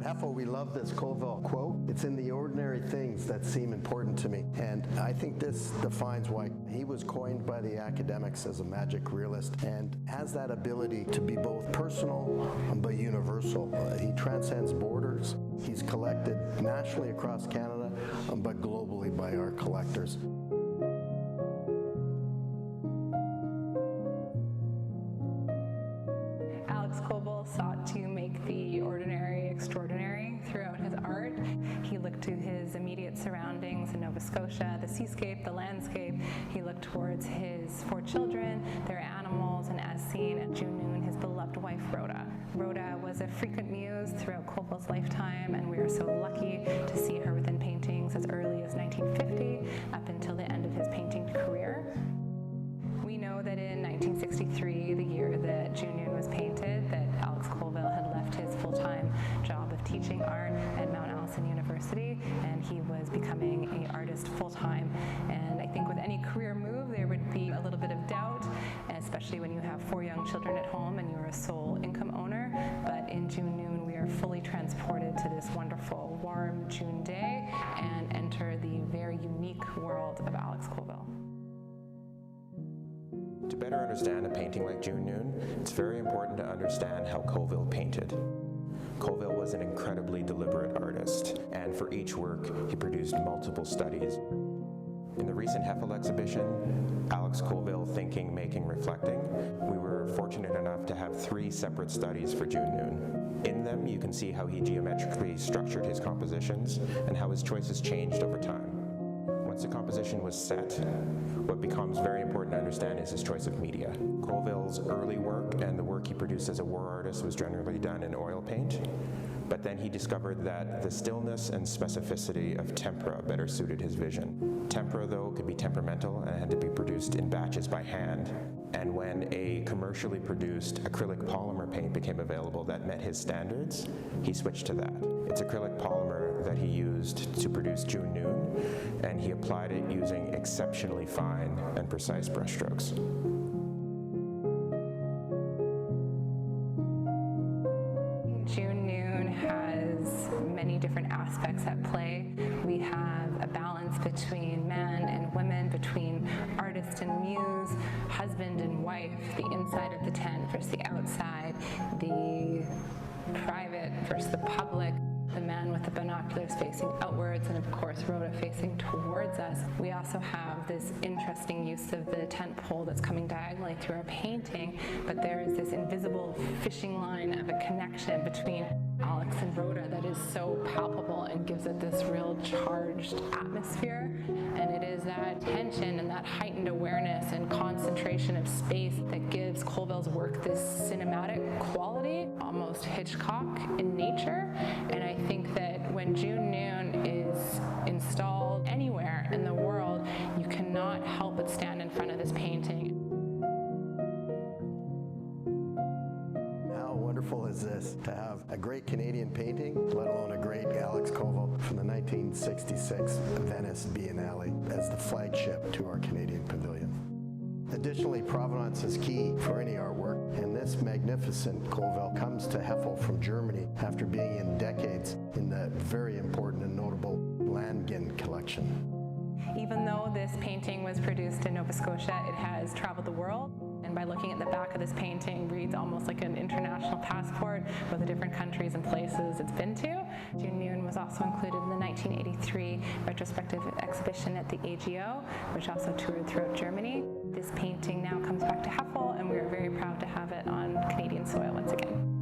At Heffel, we love this Colville quote. It's in the ordinary things that seem important to me. And I think this defines why he was coined by the academics as a magic realist and has that ability to be both personal but universal. He transcends borders. He's collected nationally across Canada, but globally by our collectors. Colville sought to make the ordinary extraordinary throughout his art. He looked to his immediate surroundings in Nova Scotia, the seascape, the landscape. He looked towards his 4 children, their animals, and as seen at June Noon, his beloved wife, Rhoda. Rhoda was a frequent muse throughout Colville's lifetime, and we are so lucky to see her within paintings as early as 1950 up until the end of his painting career. We know that in 1963, the year that June Noon was painted, that Alex Colville had left his full-time job of teaching art at Mount Allison University, and he was becoming an artist full-time. And I think with any career move, there would be a little bit of doubt, especially when you have 4 young children at home and you're a sole income owner. But in June Noon, we are fully transported to this wonderful, warm June day and enter the very unique world of Alex Colville. To better understand a painting like June Noon, it's very important to understand how Colville painted. Colville was an incredibly deliberate artist, and for each work, he produced multiple studies. In the recent Heffel exhibition, Alex Colville Thinking, Making, Reflecting, we were fortunate enough to have 3 separate studies for June Noon. In them, you can see how he geometrically structured his compositions and how his choices changed over time. Once the composition was set, what becomes very important to understand is his choice of media. Colville's early work and the work he produced as a war artist was generally done in oil paint, but then he discovered that the stillness and specificity of tempera better suited his vision. Tempera, though, could be temperamental and had to be produced in batches by hand, and when a commercially produced acrylic polymer paint became available that met his standards, he switched to that. It's acrylic polymer that he used to produce June Noon, and he applied it using exceptionally fine and precise brushstrokes. June Noon has many different aspects at play. We have a balance between man and women, between artist and muse, husband and wife, the inside of the tent versus the outside, the private versus the public, the man with the binoculars facing outwards, and of course Rhoda facing towards us. We also have this interesting use of the tent pole that's coming diagonally through our painting, but there is this invisible fishing line of a connection between Alex and Rhoda that is so palpable and gives it this real charged atmosphere. And it is that tension and that heightened awareness and concentration of space that gives Colville's work this cinematic quality, almost Hitchcock in nature. And I think that when June Noon is installed anywhere in the world, you cannot help but stand in front of this painting. How wonderful is this to have a great Canadian painting, let alone a great Alex Colville from the 1966 Venice Biennale as the flagship to our Canadian pavilion. Additionally, provenance is key for any artwork, and this magnificent Colville comes to Heffel from Germany after being in decades in the very important and notable Langen collection. Even though this painting was produced in Nova Scotia, it has traveled the world. And by looking at the back of this painting, reads almost like an international passport with the different countries and places it's been to. June Noon was also included in the 1983 retrospective exhibition at the AGO, which also toured throughout Germany. This painting now comes back to Heffel, and we are very proud to have it on Canadian soil once again.